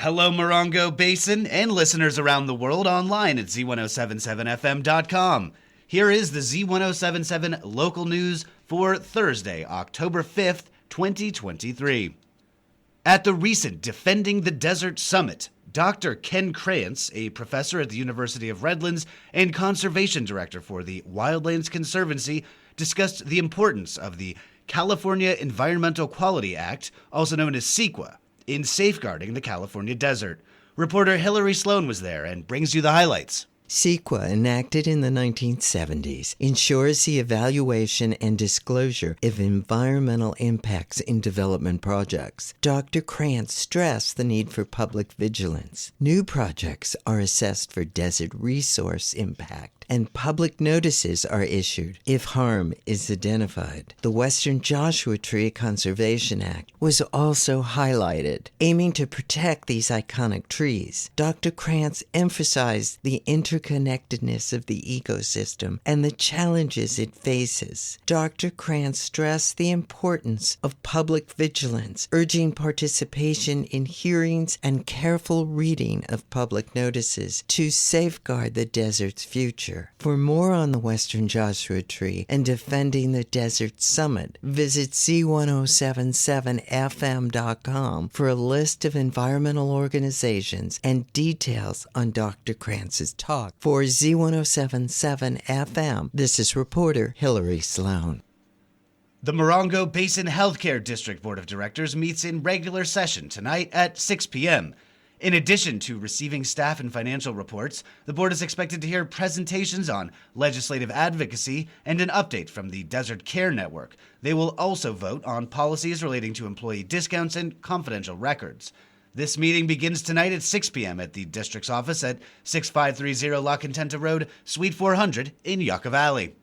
Hello, Morongo Basin and listeners around the world online at Z107.7fm.com. Here is the Z107.7 local news for Thursday, October 5th, 2023. At the recent Defending the Desert Summit, Dr. Ken Krantz, a professor at the University of Redlands and conservation director for the Wildlands Conservancy, discussed the importance of the California Environmental Quality Act, also known as CEQA, in safeguarding the California desert. Reporter Hillary Sloan was there and brings you the highlights. CEQA, enacted in the 1970s, ensures the evaluation and disclosure of environmental impacts in development projects. Dr. Krantz stressed the need for public vigilance. New projects are assessed for desert resource impact, and public notices are issued if harm is identified. The Western Joshua Tree Conservation Act was also highlighted, aiming to protect these iconic trees. Dr. Krantz emphasized the interconnectedness of the ecosystem and the challenges it faces. Dr. Krantz stressed the importance of public vigilance, urging participation in hearings and careful reading of public notices to safeguard the desert's future. For more on the Western Joshua Tree and Defending the Desert Summit, visit Z107.7fm.com for a list of environmental organizations and details on Dr. Krantz's talk. For Z107.7 FM, this is reporter Hillary Sloan. The Morongo Basin Healthcare District Board of Directors meets in regular session tonight at 6 p.m. In addition to receiving staff and financial reports, the board is expected to hear presentations on legislative advocacy and an update from the Desert Care Network. They will also vote on policies relating to employee discounts and confidential records. This meeting begins tonight at 6 p.m. at the district's office at 6530 La Contenta Road, Suite 400 in Yucca Valley.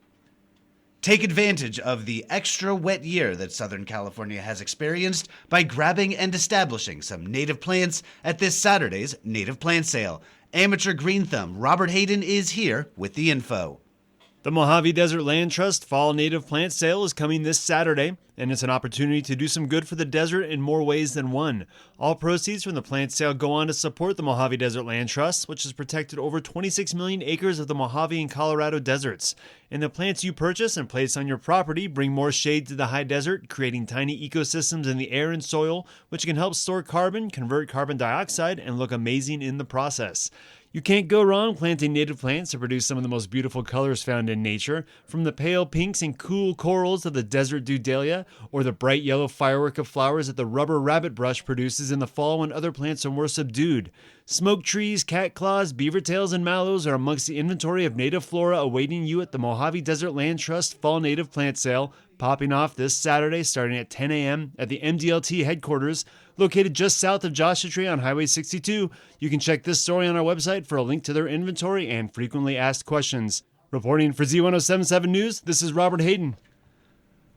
Take advantage of the extra wet year that Southern California has experienced by grabbing and establishing some native plants at this Saturday's Native Plant Sale. Amateur green thumb Robert Hayden is here with the info. The Mojave Desert Land Trust Fall Native Plant Sale is coming this Saturday, and it's an opportunity to do some good for the desert in more ways than one. All proceeds from the plant sale go on to support the Mojave Desert Land Trust, which has protected over 26 million acres of the Mojave and Colorado deserts. And the plants you purchase and place on your property bring more shade to the high desert, creating tiny ecosystems in the air and soil, which can help store carbon, convert carbon dioxide, and look amazing in the process. You can't go wrong planting native plants to produce some of the most beautiful colors found in nature, from the pale pinks and cool corals of the desert dahlia, or the bright yellow firework of flowers that the rubber rabbit brush produces in the fall when other plants are more subdued. Smoke trees, cat claws, beaver tails, and mallows are amongst the inventory of native flora awaiting you at the Mojave Desert Land Trust Fall Native Plant Sale, popping off this Saturday starting at 10 a.m. at the MDLT headquarters, located just south of Joshua Tree on Highway 62. You can check this story on our website for a link to their inventory and frequently asked questions. Reporting for Z107.7 News, this is Robert Hayden.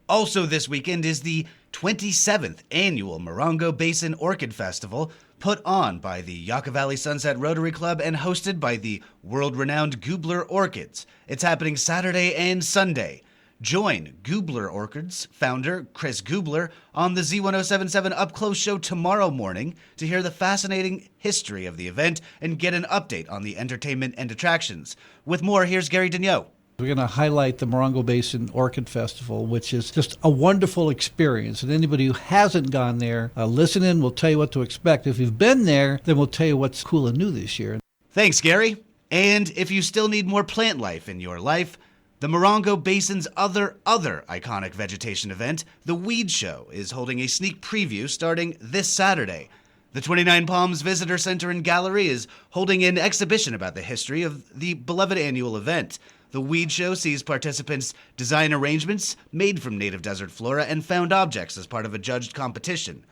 Also this weekend is the 27th annual Morongo Basin Orchid Festival, put on by the Yucca Valley Sunset Rotary Club and hosted by the world-renowned Goobler Orchids. It's happening Saturday and Sunday. Join Goobler Orchids founder Chris Goobler on the Z107.7 Up Close show tomorrow morning to hear the fascinating history of the event and get an update on the entertainment and attractions. With more, here's Gary Daigneault. We're going to highlight the Morongo Basin Orchid Festival, which is just a wonderful experience. And anybody who hasn't gone there, listen in, we'll tell you what to expect. If you've been there, then we'll tell you what's cool and new this year. Thanks, Gary. And if you still need more plant life in your life, the Morongo Basin's other iconic vegetation event, the Weed Show, is holding a sneak preview starting this Saturday. The 29 Palms Visitor Center and Gallery is holding an exhibition about the history of the beloved annual event. The Weed Show sees participants design arrangements made from native desert flora and found objects as part of a judged competition.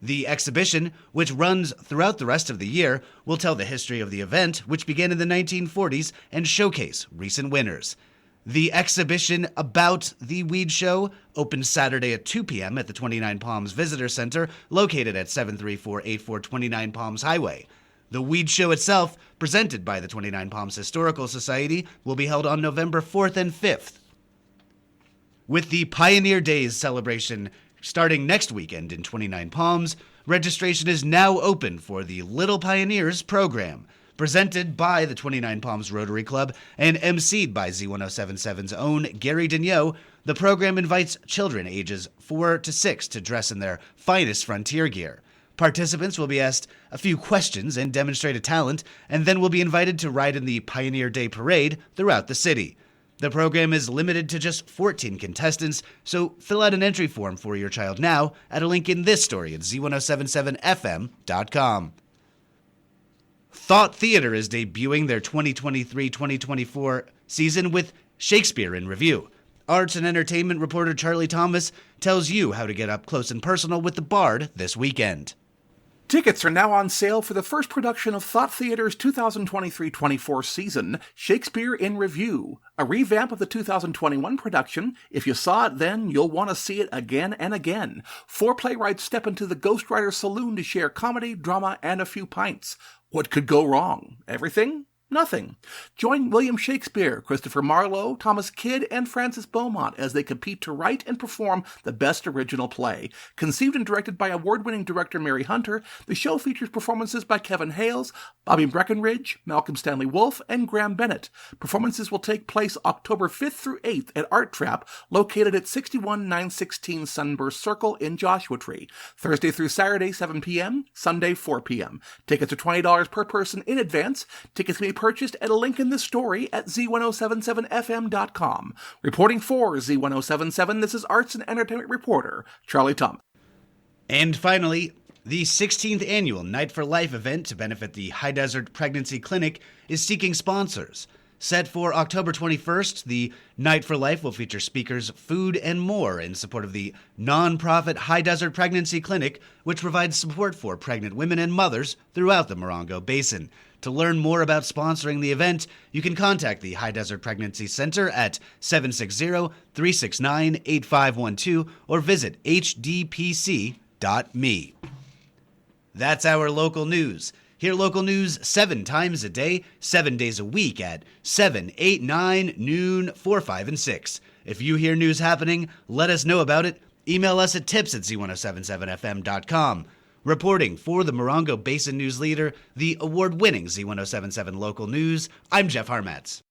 The exhibition, which runs throughout the rest of the year, will tell the history of the event, which began in the 1940s, and showcase recent winners. The exhibition about the Weed Show opens Saturday at 2 p.m. at the 29 Palms Visitor Center, located at 73484 29 Palms Highway. The Weed Show itself, presented by the 29 Palms Historical Society, will be held on November 4th and 5th. With the Pioneer Days celebration starting next weekend in 29 Palms, registration is now open for the Little Pioneers program. Presented by the 29 Palms Rotary Club and emceed by Z107.7's own Gary Daigneault, the program invites children ages 4 to 6 to dress in their finest frontier gear. Participants will be asked a few questions and demonstrate a talent, and then will be invited to ride in the Pioneer Day Parade throughout the city. The program is limited to just 14 contestants, so fill out an entry form for your child now at a link in this story at Z107.7fm.com. Thought Theater is debuting their 2023-2024 season with Shakespeare in Review. Arts and entertainment reporter Charlie Thomas tells you how to get up close and personal with the Bard this weekend. Tickets are now on sale for the first production of Thought Theater's 2023-24 season, Shakespeare in Review, a revamp of the 2021 production. If you saw it then, you'll want to see it again and again. 4 playwrights step into the Ghostwriter Saloon to share comedy, drama, and a few pints. What could go wrong? Everything? Nothing. Join William Shakespeare, Christopher Marlowe, Thomas Kidd, and Francis Beaumont as they compete to write and perform the best original play. Conceived and directed by award-winning director Mary Hunter, the show features performances by Kevin Hales, Bobby Breckenridge, Malcolm Stanley Wolfe, and Graham Bennett. Performances will take place October 5th through 8th at Art Trap, located at 61916 Sunburst Circle in Joshua Tree. Thursday through Saturday, 7 p.m., Sunday, 4 p.m. Tickets are $20 per person in advance. Tickets can be purchased at a link in this story at Z107.7fm.com. Reporting for Z107.7, this is arts and entertainment reporter Charlie Thomas. And finally, the 16th annual Night for Life event to benefit the High Desert Pregnancy Clinic is seeking sponsors. Set for October 21st, the Night for Life will feature speakers, food, and more in support of the non-profit High Desert Pregnancy Clinic, which provides support for pregnant women and mothers throughout the Morongo Basin. To learn more about sponsoring the event, you can contact the High Desert Pregnancy Center at 760-369-8512 or visit hdpc.me. That's our local news. Hear local news 7 times a day, 7 days a week at 7, 8, 9, noon, 4, 5, and 6. If you hear news happening, let us know about it. Email us at tips@z1077fm.com. Reporting for the Morongo Basin News Leader, the award-winning Z1077 Local News, I'm Jeff Harmatz.